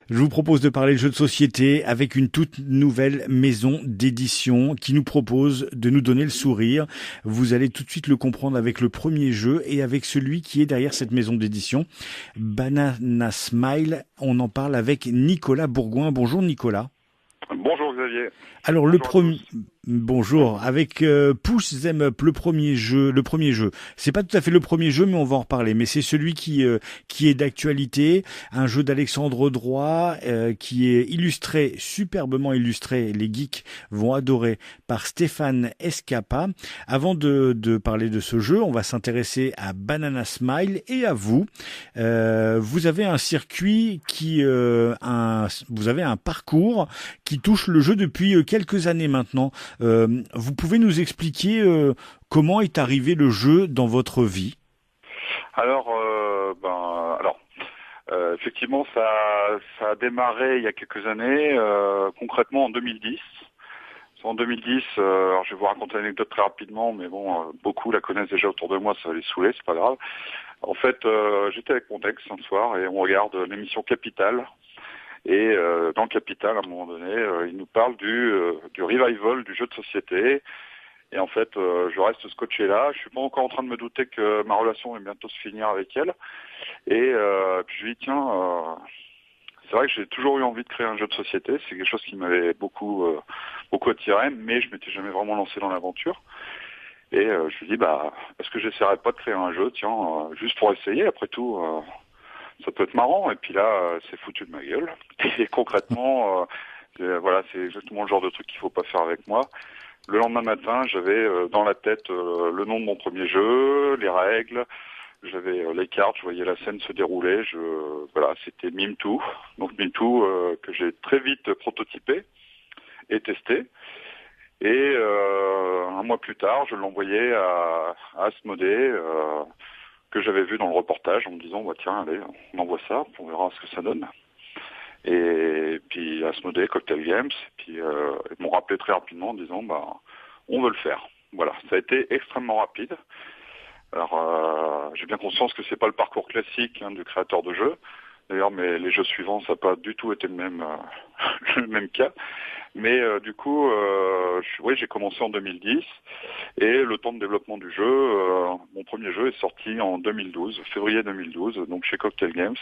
Je vous propose de parler de jeux de société avec une toute nouvelle maison d'édition qui nous propose de nous donner le sourire. Vous allez tout de suite le comprendre avec le premier jeu et avec celui qui est derrière cette maison d'édition. Banana Smile, on en parle avec Nicolas Bourgoin. Bonjour Nicolas. Bonjour Xavier. Alors le Bonjour à premier, tous. bonjour, avec Push Them Up, le premier jeu. C'est pas tout à fait le premier jeu, mais on va en reparler. Mais c'est celui qui est d'actualité, un jeu d'Alexandre Droit qui est illustré, superbement illustré. Les geeks vont adorer par Stéphane Escapa. Avant de parler de ce jeu, on va s'intéresser à Banana Smile et à vous. Vous avez un circuit vous avez un parcours qui touche le jeu depuis quelques années maintenant. Vous pouvez nous expliquer comment est arrivé le jeu dans votre vie? Alors, effectivement, ça a démarré il y a quelques années, concrètement en 2010. En 2010, alors je vais vous raconter l'anecdote très rapidement, mais bon, beaucoup la connaissent déjà autour de moi, ça va les saouler, c'est pas grave. En fait, j'étais avec mon ex un soir et on regarde l'émission Capital. Et dans Capital, à un moment donné, il nous parle du revival du jeu de société. Et en fait, je reste scotché là. Je suis pas encore en train de me douter que ma relation va bientôt se finir avec elle. Et puis je lui dis, tiens, c'est vrai que j'ai toujours eu envie de créer un jeu de société. C'est quelque chose qui m'avait beaucoup attiré, mais je m'étais jamais vraiment lancé dans l'aventure. Et je lui dis, bah, est-ce que j'essaierais pas de créer un jeu, tiens, juste pour essayer, après tout, ça peut être marrant. Et puis là, c'est foutu de ma gueule. Et concrètement, voilà, c'est exactement le genre de truc qu'il faut pas faire avec moi. Le lendemain matin, j'avais dans la tête le nom de mon premier jeu, les règles, j'avais les cartes, je voyais la scène se dérouler. Voilà, c'était Mime2. Donc Mime2 que j'ai très vite prototypé et testé. Et un mois plus tard, je l'envoyais à Asmodée, que j'avais vu dans le reportage en me disant, bah tiens, allez, on envoie ça, on verra ce que ça donne. Et puis Asmodée, Cocktail Games, puis ils m'ont rappelé très rapidement en disant, bah on veut le faire. Voilà, ça a été extrêmement rapide. Alors j'ai bien conscience que c'est pas le parcours classique du créateur de jeux. D'ailleurs, mais les jeux suivants, ça n'a pas du tout été le même le même cas. Mais du coup, oui, j'ai commencé en 2010 et le temps de développement du jeu, mon premier jeu est sorti en 2012, février 2012, donc chez Cocktail Games,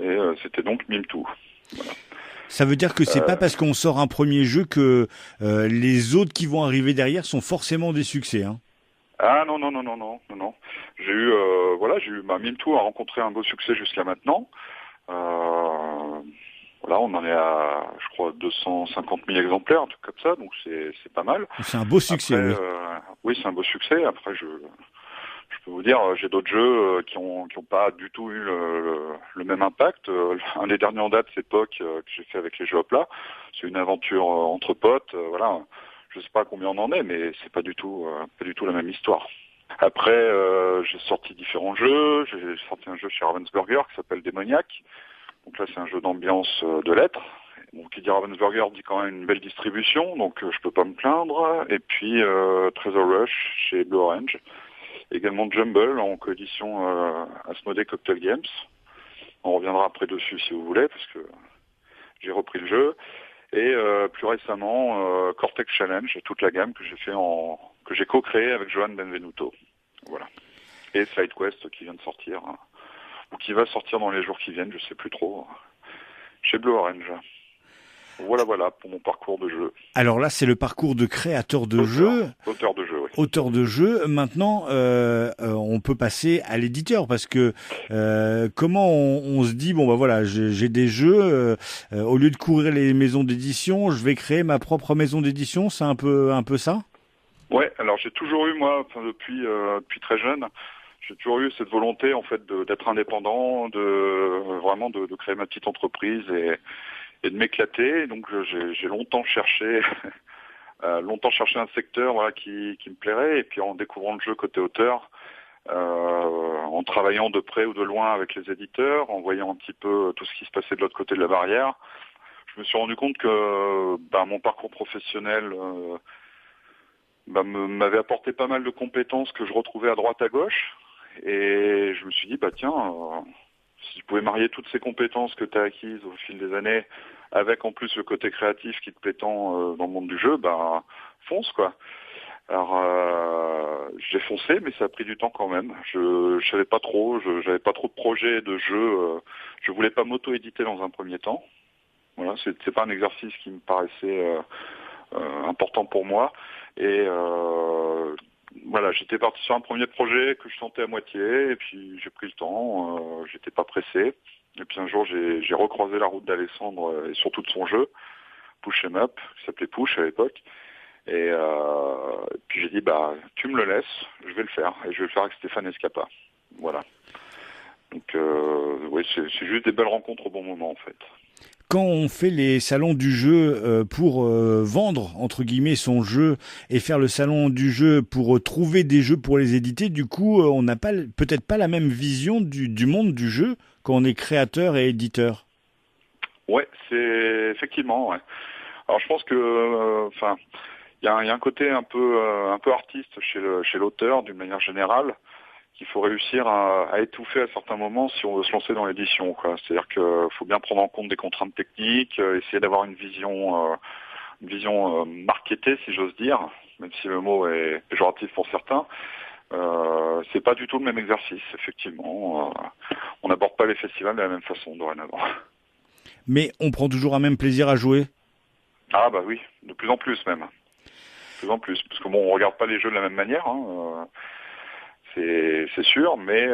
et c'était donc Mime2. Voilà. Ça veut dire que c'est pas Euh, parce qu'on sort un premier jeu que les autres qui vont arriver derrière sont forcément des succès, hein. ah non non non non non non non. J'ai eu Mime2 a rencontré un beau succès jusqu'à maintenant. Voilà, on en est à, je crois, 250 000 exemplaires, un truc comme ça, donc c'est pas mal. C'est un beau succès, Après, oui. oui, c'est un beau succès. Après, je peux vous dire, j'ai d'autres jeux qui ont pas du tout eu le même impact. Un des derniers en date, c'est POC, que j'ai fait avec les jeux Hopla. C'est une aventure entre potes, voilà. Je sais pas combien on en est, mais c'est pas du tout la même histoire. Après, j'ai sorti différents jeux. J'ai sorti un jeu chez Ravensburger qui s'appelle Démoniaque. Donc là, c'est un jeu d'ambiance de lettres. Bon, qui dit Ravensburger dit quand même une belle distribution, donc je peux pas me plaindre. Et puis Treasure Rush chez Blue Orange. Également Jumble en coédition Asmodée Cocktail Games. On reviendra après dessus si vous voulez, parce que j'ai repris le jeu. Et plus récemment, Cortex Challenge, toute la gamme que que j'ai co-créée avec Johan Benvenuto. Voilà. Et SideQuest qui vient de sortir, hein, ou qui va sortir dans les jours qui viennent, je sais plus trop, chez Blue Orange. Voilà pour mon parcours de jeu. Alors là, c'est le parcours de créateur de jeu, Auteur de jeu, oui. auteur de jeu. Maintenant, on peut passer à l'éditeur parce que comment on se dit bon bah voilà, j'ai des jeux. Au lieu de courir les maisons d'édition, je vais créer ma propre maison d'édition. C'est un peu ça. Ouais, alors j'ai toujours eu moi, enfin, depuis très jeune, j'ai toujours eu cette volonté en fait d'être indépendant, de créer ma petite entreprise et de m'éclater. Donc j'ai longtemps cherché un secteur voilà qui me plairait et puis en découvrant le jeu côté auteur, en travaillant de près ou de loin avec les éditeurs, en voyant un petit peu tout ce qui se passait de l'autre côté de la barrière, je me suis rendu compte que mon parcours professionnel m'avait apporté pas mal de compétences que je retrouvais à droite à gauche et je me suis dit bah tiens, si tu pouvais marier toutes ces compétences que tu as acquises au fil des années, avec en plus le côté créatif qui te plaît tant dans le monde du jeu, bah fonce quoi. Alors j'ai foncé, mais ça a pris du temps quand même. Je savais pas trop, j'avais pas trop de projets de jeux. Je voulais pas m'auto-éditer dans un premier temps. Voilà, c'est pas un exercice qui me paraissait important pour moi. Et voilà, j'étais parti sur un premier projet que je sentais à moitié, et puis j'ai pris le temps. J'étais pas pressé. Et puis un jour, j'ai recroisé la route d'Alexandre et surtout de son jeu, Push 'em Up, qui s'appelait Push à l'époque. Et puis j'ai dit, bah, tu me le laisses, je vais le faire. Et je vais le faire avec Stéphane Escapa. Voilà. Donc, oui, c'est juste des belles rencontres au bon moment, en fait. Quand on fait les salons du jeu pour vendre, entre guillemets, son jeu et faire le salon du jeu pour trouver des jeux pour les éditer, du coup, on n'a pas peut-être pas la même vision du monde du jeu quand on est créateur et éditeur. Ouais, c'est effectivement, ouais. Alors je pense que, enfin, il y a un côté un peu artiste chez l'auteur d'une manière générale qu'il faut réussir à étouffer à certains moments si on veut se lancer dans l'édition, quoi. C'est-à-dire qu'il faut bien prendre en compte des contraintes techniques, essayer d'avoir une vision marketée, si j'ose dire, même si le mot est péjoratif pour certains. C'est pas du tout le même exercice, effectivement. On n'aborde pas les festivals de la même façon dorénavant. Mais on prend toujours un même plaisir à jouer. Ah bah oui, de plus en plus même. De plus en plus, parce que bon, on regarde pas les jeux de la même manière, hein, c'est sûr, mais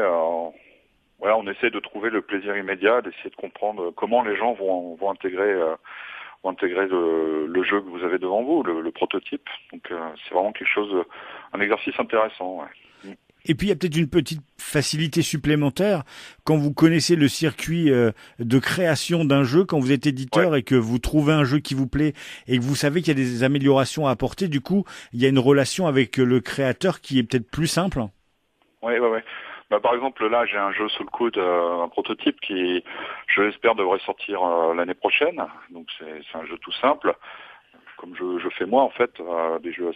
voilà, on essaie de trouver le plaisir immédiat, d'essayer de comprendre comment les gens vont intégrer le jeu que vous avez devant vous, le prototype. Donc c'est vraiment quelque chose, un exercice intéressant. Ouais. Et puis il y a peut-être une petite facilité supplémentaire quand vous connaissez le circuit de création d'un jeu, quand vous êtes éditeur et que vous trouvez un jeu qui vous plaît et que vous savez qu'il y a des améliorations à apporter. Du coup, il y a une relation avec le créateur qui est peut-être plus simple. Ouais. Bah, par exemple, là, j'ai un jeu sous le coude, un prototype qui, je l'espère, devrait sortir l'année prochaine. Donc c'est un jeu tout simple, comme je fais moi en fait, des jeux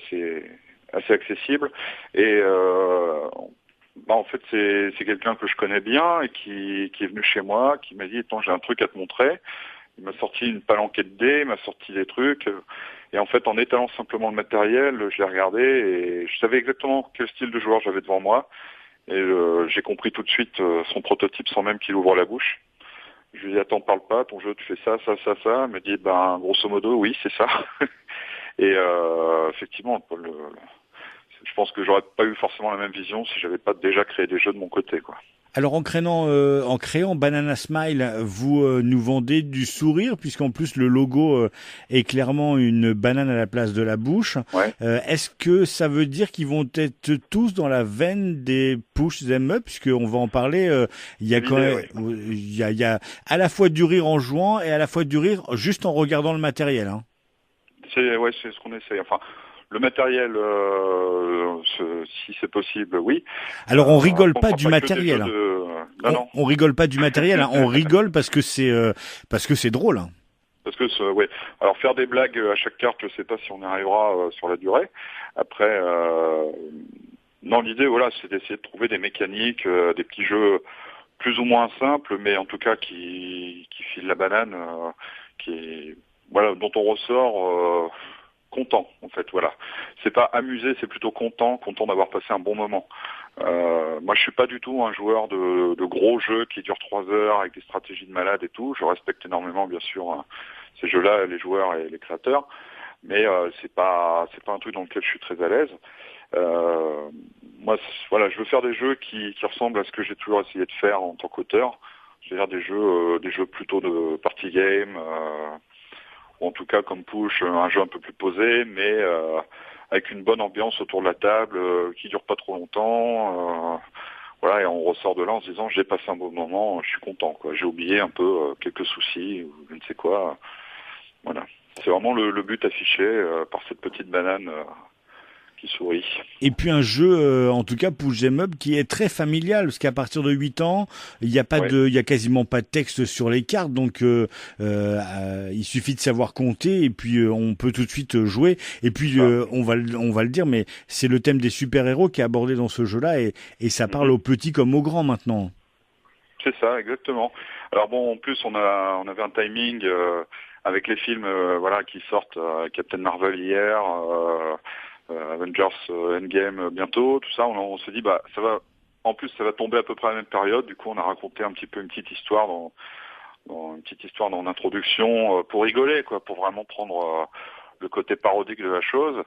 assez accessibles. Et bah, en fait, c'est quelqu'un que je connais bien et qui est venu chez moi, qui m'a dit, attends, j'ai un truc à te montrer. Il m'a sorti une palanquée de dés, il m'a sorti des trucs. Et en fait, en étalant simplement le matériel, je l'ai regardé et je savais exactement quel style de joueur j'avais devant moi. Et j'ai compris tout de suite son prototype sans même qu'il ouvre la bouche. Je lui ai dit, attends, parle pas, ton jeu, tu fais ça. Il me dit, ben, grosso modo, oui, c'est ça. Et effectivement, je pense que j'aurais pas eu forcément la même vision si j'avais pas déjà créé des jeux de mon côté, quoi. Alors en créant Banana Smile, vous nous vendez du sourire, puisqu'en plus le logo est clairement une banane à la place de la bouche. Ouais. Est-ce que ça veut dire qu'ils vont être tous dans la veine des Push 'em Up, puisqu'on va en parler, il y a quand même, il y a à la fois du rire en jouant et à la fois du rire juste en regardant le matériel, hein. C'est ce qu'on essaie. Enfin, le matériel, si c'est possible, oui. Alors on rigole on pas fera du pas matériel. Non. On rigole pas du matériel, hein. On rigole parce que c'est drôle, hein. Parce que ouais. Alors faire des blagues à chaque carte, je sais pas si on y arrivera sur la durée. Après, non, l'idée, voilà, c'est d'essayer de trouver des mécaniques, des petits jeux plus ou moins simples, mais en tout cas qui filent la banane, voilà, dont on ressort content, en fait, voilà. C'est pas amusé, c'est plutôt content d'avoir passé un bon moment. Moi, je suis pas du tout un joueur de gros jeux qui durent 3 heures avec des stratégies de malade et tout. Je respecte énormément, bien sûr, ces jeux-là, les joueurs et les créateurs, mais c'est pas un truc dans lequel je suis très à l'aise. Moi, voilà, je veux faire des jeux qui ressemblent à ce que j'ai toujours essayé de faire en tant qu'auteur, c'est-à-dire des jeux plutôt de party game. Ou en tout cas comme Push, un jeu un peu plus posé, mais avec une bonne ambiance autour de la table, qui dure pas trop longtemps. Voilà, et on ressort de là en se disant j'ai passé un bon moment, je suis content, quoi. J'ai oublié un peu quelques soucis ou je ne sais quoi. Voilà, c'est vraiment le but affiché par cette petite banane qui sourit. Et puis un jeu, en tout cas Push 'em Up, qui est très familial, parce qu'à partir de 8 ans, il y a quasiment pas de texte sur les cartes, donc il suffit de savoir compter et puis on peut tout de suite jouer. Et puis on va le dire, mais c'est le thème des super-héros qui est abordé dans ce jeu-là et ça parle aux petits comme aux grands maintenant. C'est ça, exactement. Alors bon, en plus, on avait un timing avec les films, voilà, qui sortent, Captain Marvel hier, Avengers Endgame bientôt, tout ça. On s'est dit, bah, ça va. En plus, ça va tomber à peu près à la même période. Du coup, on a raconté un petit peu une petite histoire dans l'introduction pour rigoler, quoi, pour vraiment prendre le côté parodique de la chose.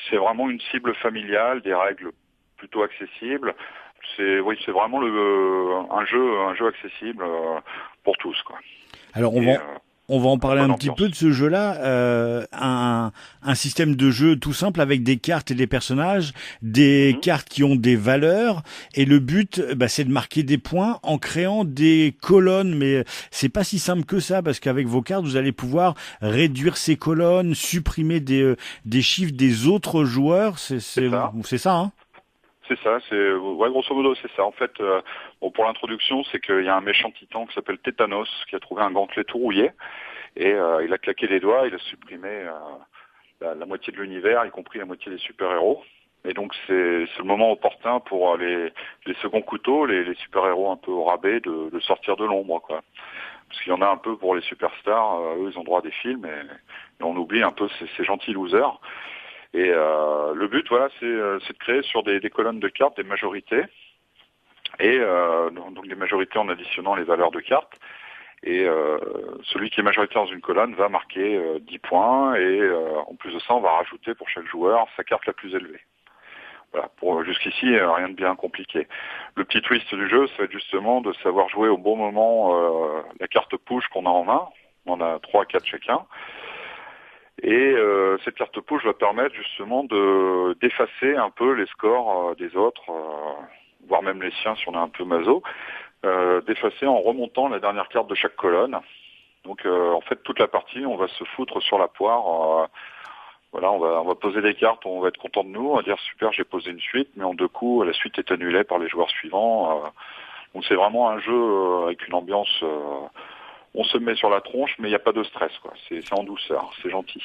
C'est vraiment une cible familiale, des règles plutôt accessibles. C'est vraiment un jeu accessible pour tous, quoi. Alors Et on va en parler bonne un petit peu ambiance. de ce jeu-là. Un système de jeu tout simple avec des cartes et des personnages, des Mhm. cartes qui ont des valeurs. Et le but, bah, c'est de marquer des points en créant des colonnes. Mais c'est pas si simple que ça parce qu'avec vos cartes, vous allez pouvoir réduire ces colonnes, supprimer des chiffres des autres joueurs. C'est ça. C'est ça, hein? C'est ça, ouais, grosso modo c'est ça. En fait, bon, pour l'introduction, c'est qu'il y a un méchant titan qui s'appelle Tétanos qui a trouvé un gantelet tout rouillé et il a claqué les doigts, il a supprimé la moitié de l'univers, y compris la moitié des super-héros. Et donc c'est le moment opportun pour les seconds couteaux, les super-héros un peu au rabais, de sortir de l'ombre, quoi. Parce qu'il y en a un peu pour les superstars, eux ils ont droit à des films et on oublie un peu ces gentils losers. Et le but, voilà, c'est de créer sur des colonnes de cartes des majorités, et donc des majorités en additionnant les valeurs de cartes. Et celui qui est majoritaire dans une colonne va marquer 10 points, et en plus de ça, on va rajouter pour chaque joueur sa carte la plus élevée. Voilà, pour jusqu'ici, rien de bien compliqué. Le petit twist du jeu, ça va être justement de savoir jouer au bon moment la carte push qu'on a en main. On en a 3 à 4 chacun. Et cette carte push va permettre justement d'effacer un peu les scores des autres, voire même les siens si on est un peu maso, d'effacer en remontant la dernière carte de chaque colonne. Donc en fait toute la partie, on va se foutre sur la poire. Voilà, on va poser des cartes, on va être content de nous, on va dire super, j'ai posé une suite, mais en 2 coups, la suite est annulée par les joueurs suivants. Donc c'est vraiment un jeu avec une ambiance. On se met sur la tronche, mais il n'y a pas de stress, quoi. C'est en douceur, c'est gentil.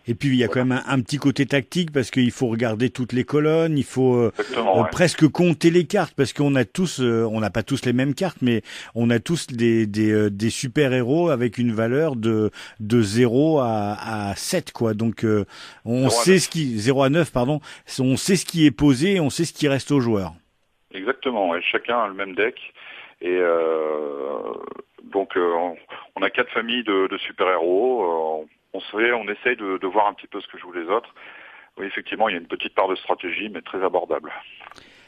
Et puis il y a quand Voilà. même un petit côté tactique parce qu'il faut regarder toutes les colonnes, il faut Exactement, ouais. presque compter les cartes parce qu'on a tous, on n'a pas tous les mêmes cartes, mais on a tous des super héros avec une valeur de 0 à 7 quoi. Donc on 0 à sait 9. ce qui 0 à 9 pardon, on sait ce qui est posé, et on sait ce qui reste aux joueurs. Exactement, ouais. Chacun a le même deck. Et donc on a 4 familles de super-héros. On essaye de voir un petit peu ce que jouent les autres. Oui, effectivement, il y a une petite part de stratégie, mais très abordable.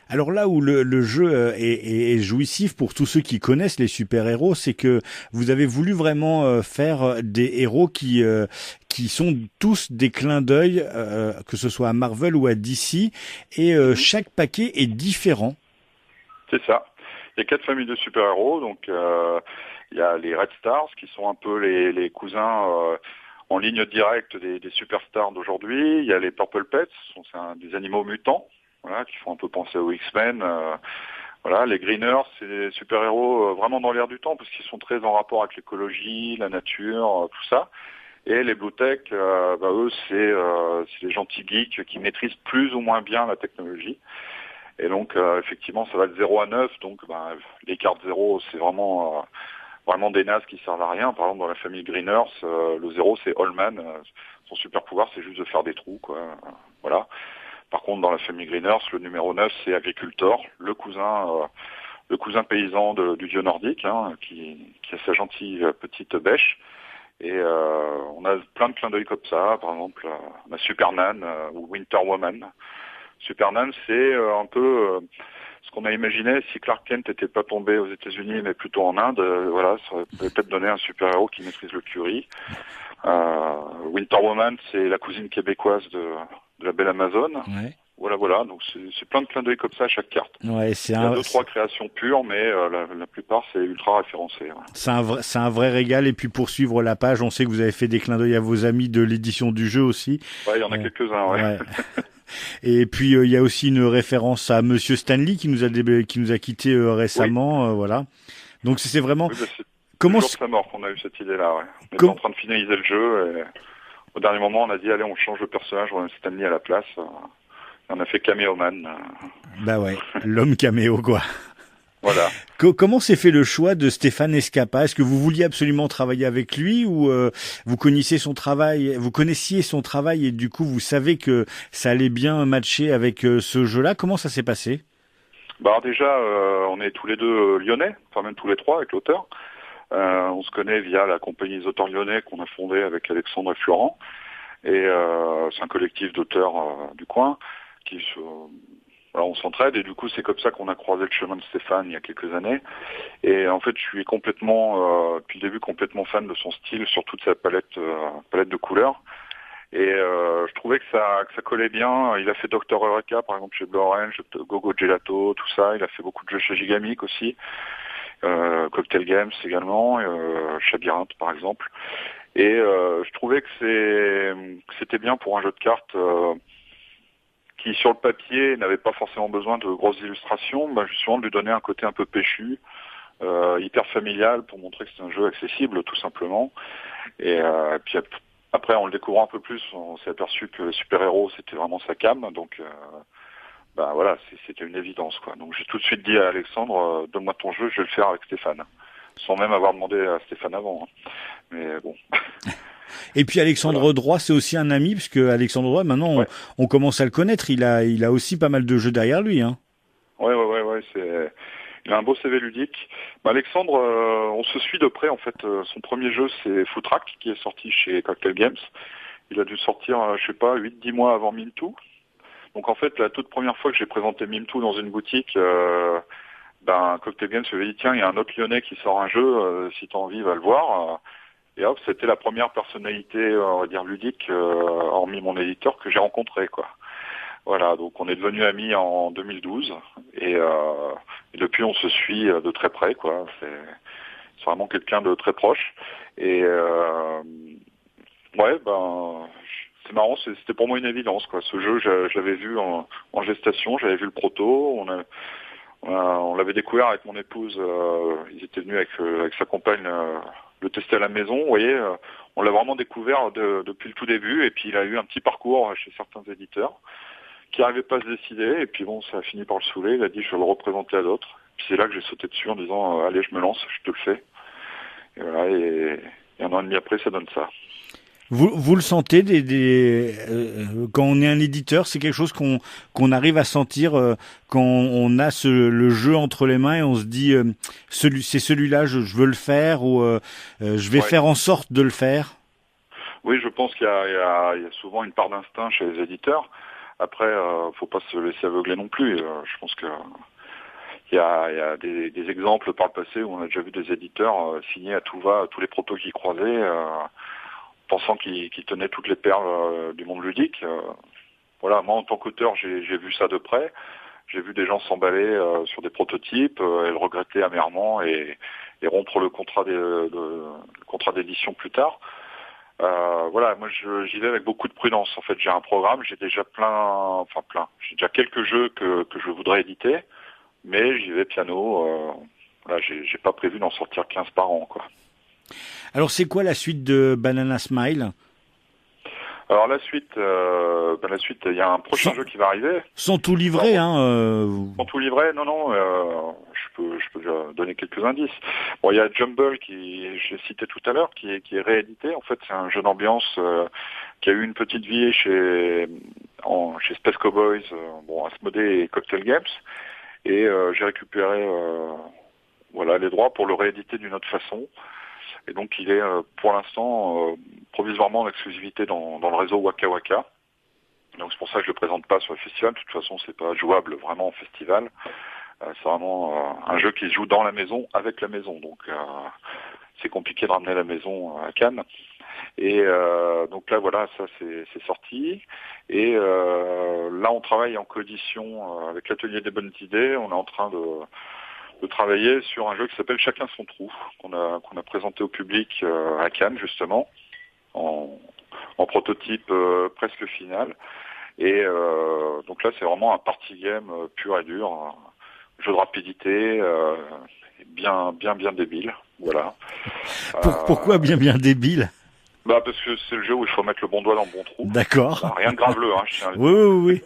Alors là où le jeu est jouissif pour tous ceux qui connaissent les super-héros, c'est que vous avez voulu vraiment faire des héros qui sont tous des clins d'œil, que ce soit à Marvel ou à DC, et Mhm. chaque paquet est différent. C'est ça. Il y a 4 familles de super-héros. Donc il y a les Red Stars, qui sont un peu les cousins en ligne directe des superstars d'aujourd'hui. Il y a les Purple Pets, des animaux mutants, voilà, qui font un peu penser aux X-Men. Voilà, les Greeners, c'est des super-héros vraiment dans l'air du temps, parce qu'ils sont très en rapport avec l'écologie, la nature, tout ça. Et les Blue Tech, bah, eux, c'est les gentils geeks qui maîtrisent plus ou moins bien la technologie. Et donc, effectivement, ça va de 0 à 9. Donc, bah, les cartes 0, c'est vraiment des nazes qui servent à rien. Par exemple, dans la famille Greeners, le 0, c'est Allman. Son super pouvoir, c'est juste de faire des trous, quoi. Voilà. Par contre, dans la famille Greeners, le numéro 9, c'est Agricultor, le cousin paysan du dieu nordique, hein, qui a sa gentille petite bêche. Et on a plein de clins d'œil comme ça. Par exemple, on a Superman ou Winter Woman. Superman, c'est un peu ce qu'on a imaginé si Clark Kent n'était pas tombé aux États-Unis, mais plutôt en Inde. Voilà, ça aurait peut-être donné un super-héros qui maîtrise le curry. Winter Woman, c'est la cousine québécoise de la belle Amazone. Ouais. Voilà, voilà. Donc c'est plein de clins d'œil comme ça à chaque carte. Ouais, Il y a 2, 3 créations pures, mais la plupart c'est ultra référencé. Ouais. c'est un vrai régal. Et puis pour suivre la page, on sait que vous avez fait des clins d'œil à vos amis de l'édition du jeu aussi. Ouais, il y en a quelques-uns. Ouais. Ouais. Et puis il y a aussi une référence à Monsieur Stanley qui nous a quitté récemment, voilà. Donc c'est vraiment Oui, bah, c'est le comment jour de sa mort qu'on a eu cette idée-là. Ouais. On était com- en train de finaliser le jeu et au dernier moment on a dit allez on change le personnage, on met Stanley à la place. On a fait Cameo Man. bah ouais, l'homme caméo quoi. Voilà. Comment s'est fait le choix de Stéphane Escapa? Est-ce que vous vouliez absolument travailler avec lui ou vous connaissiez son travail et du coup vous savez que ça allait bien matcher avec ce jeu-là? Comment ça s'est passé? Bah alors déjà, on est tous les deux lyonnais, enfin même tous les trois avec l'auteur. On se connaît via la compagnie des auteurs lyonnais qu'on a fondée avec Alexandre et Florent. Et c'est un collectif d'auteurs du coin qui se... Voilà, on s'entraide et du coup c'est comme ça qu'on a croisé le chemin de Stéphane il y a quelques années. Et en fait je suis complètement, depuis le début, complètement fan de son style, surtout de sa palette de couleurs. Et je trouvais que ça collait bien. Il a fait Dr Eureka par exemple chez Blue Orange, Gogo Gelato, tout ça. Il a fait beaucoup de jeux chez Gigamic aussi, Cocktail Games également, Labyrinthe par exemple. Et je trouvais que c'était bien pour un jeu de cartes qui sur le papier n'avait pas forcément besoin de grosses illustrations, justement de lui donner un côté un peu péchu, hyper familial pour montrer que c'est un jeu accessible tout simplement. Et puis après en le découvrant un peu plus, on s'est aperçu que les super-héros c'était vraiment sa came, donc voilà, c'était une évidence quoi. Donc j'ai tout de suite dit à Alexandre, donne-moi ton jeu, je vais le faire avec Stéphane, sans même avoir demandé à Stéphane avant. Mais bon. Et puis Alexandre Voilà. Droit, c'est aussi un ami, puisque Alexandre Droit, maintenant, Ouais. on commence à le connaître. Il a aussi pas mal de jeux derrière lui, hein. Ouais, il a un beau CV ludique. Alexandre, on se suit de près en fait. Son premier jeu c'est Footrack qui est sorti chez Cocktail Games. Il a dû sortir, je sais pas, 8-10 mois avant Mimtoo. Donc en fait, la toute première fois que j'ai présenté Mimtoo dans une boutique, Cocktail Games se dit tiens, il y a un autre Lyonnais qui sort un jeu, si t'as envie, va le voir. Et hop, c'était la première personnalité, on va dire ludique, hormis mon éditeur, que j'ai rencontré, quoi. Voilà, donc on est devenus amis en 2012 et depuis on se suit de très près, quoi. C'est vraiment quelqu'un de très proche. Et c'est marrant, c'était pour moi une évidence, quoi. Ce jeu, je l'avais vu en gestation, j'avais vu le proto, on l'avait découvert avec mon épouse. Ils étaient venus avec sa compagne le tester à la maison. Vous voyez, on l'a vraiment découvert depuis le tout début. Et puis il a eu un petit parcours chez certains éditeurs qui n'arrivaient pas à se décider. Et puis bon, ça a fini par le saouler. Il a dit je vais le représenter à d'autres. Puis c'est là que j'ai sauté dessus en disant allez, je me lance, je te le fais. Et voilà. Et un an et demi après, ça donne ça. Vous le sentez quand on est un éditeur, c'est quelque chose qu'on arrive à sentir quand on a le jeu entre les mains et on se dit c'est celui-là, je veux le faire ou je vais faire en sorte de le faire. Oui, je pense qu'il y a souvent une part d'instinct chez les éditeurs. Après, faut pas se laisser aveugler non plus. Je pense que il y a des exemples par le passé où on a déjà vu des éditeurs signer à tout va tous les protos qu'ils croisaient, pensant qu'ils tenaient toutes les perles du monde ludique. Voilà, moi en tant qu'auteur, j'ai vu ça de près. J'ai vu des gens s'emballer sur des prototypes et le regretter amèrement et rompre le contrat d'édition plus tard. Voilà, moi j'y vais avec beaucoup de prudence. En fait, j'ai un programme, j'ai déjà j'ai déjà quelques jeux que je voudrais éditer, mais j'y vais piano. Voilà, j'ai pas prévu d'en sortir 15 par an, quoi. Alors c'est quoi la suite de Banana Smile? Alors la suite, il y a un prochain jeu qui va arriver. Sans tout livrer, hein. Sans tout livrer, non, je peux déjà donner quelques indices. Bon, il y a Jumble qui, j'ai cité tout à l'heure, qui est réédité. En fait, c'est un jeu d'ambiance qui a eu une petite vie chez Space Cowboys, Asmodée et Cocktail Games. Et j'ai récupéré les droits pour le rééditer d'une autre façon. Et donc il est pour l'instant provisoirement en exclusivité dans le réseau Waka Waka. Donc c'est pour ça que je le présente pas sur le festival. De toute façon, c'est pas jouable vraiment en festival. C'est vraiment un jeu qui se joue dans la maison, avec la maison. Donc c'est compliqué de ramener la maison à Cannes. Et donc là voilà, ça c'est sorti. Et là on travaille en coédition avec l'atelier des bonnes idées. On est en train de travailler sur un jeu qui s'appelle Chacun son trou, qu'on a présenté au public à Cannes justement, en prototype presque final. Et donc là c'est vraiment un party game pur et dur, un jeu de rapidité, bien débile, voilà. Pourquoi bien débile? Parce que c'est le jeu où il faut mettre le bon doigt dans le bon trou. D'accord. Rien de graveleux, hein, je tiens à le dire. Oui.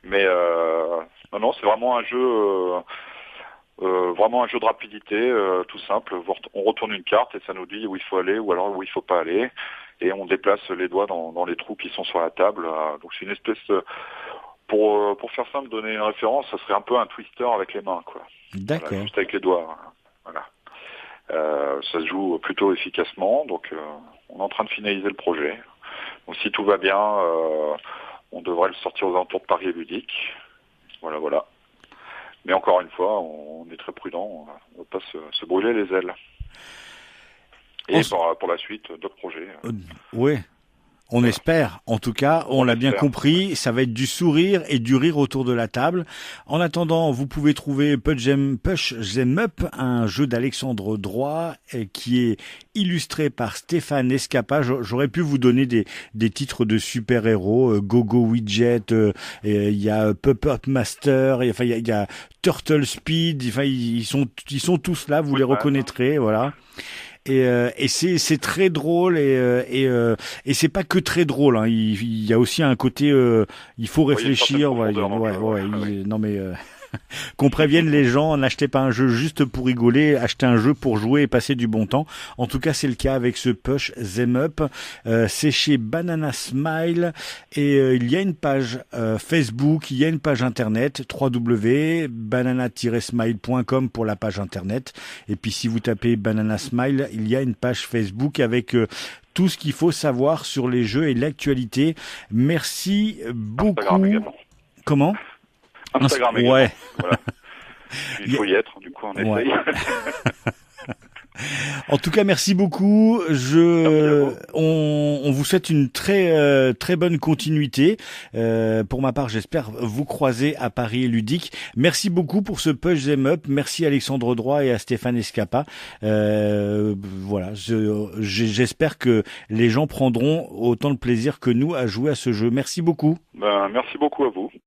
Mais non, c'est vraiment un jeu. Vraiment un jeu de rapidité, tout simple. On retourne une carte et ça nous dit où il faut aller ou alors où il faut pas aller. Et on déplace les doigts dans les trous qui sont sur la table. Donc c'est une espèce, pour faire simple, donner une référence, ça serait un peu un twister avec les mains, quoi. D'accord. Voilà, juste avec les doigts. Voilà. Ça se joue plutôt efficacement, donc on est en train de finaliser le projet. Donc si tout va bien, on devrait le sortir aux alentours de Paris Ludique. Voilà. Mais encore une fois, on est très prudent, on ne va pas se brûler les ailes. Et pour la suite, d'autres projets. Oui. On espère, en tout cas, on l'a bien compris, ça va être du sourire et du rire autour de la table. En attendant, vous pouvez trouver Push 'em Up, un jeu d'Alexandre Droit qui est illustré par Stéphane Escapa. J'aurais pu vous donner des titres de super-héros, Gogo Widget, il y a Puppet Master, il y a Turtle Speed, enfin ils sont tous là, vous les reconnaîtrez, voilà. Et c'est très drôle et c'est pas que très drôle, hein. Il y a aussi un côté il faut réfléchir, non mais qu'on prévienne les gens, n'achetez pas un jeu juste pour rigoler, achetez un jeu pour jouer et passer du bon temps. En tout cas, c'est le cas avec ce Push 'em Up. C'est chez Banana Smile et il y a une page Facebook, il y a une page internet www.banana-smile.com pour la page internet. Et puis si vous tapez Banana Smile, il y a une page Facebook avec tout ce qu'il faut savoir sur les jeux et l'actualité. Merci beaucoup. Comment? Instagram également. Ouais. Voilà. Il faut y être, du coup on essaye. Ouais. En tout cas, merci beaucoup. On vous souhaite une très bonne continuité. Pour ma part, j'espère vous croiser à Paris Ludique. Merci beaucoup pour ce Push 'em Up. Merci à Alexandre Droit et à Stéphane Escapa. Voilà, j'espère que les gens prendront autant de plaisir que nous à jouer à ce jeu. Merci beaucoup. Merci beaucoup à vous.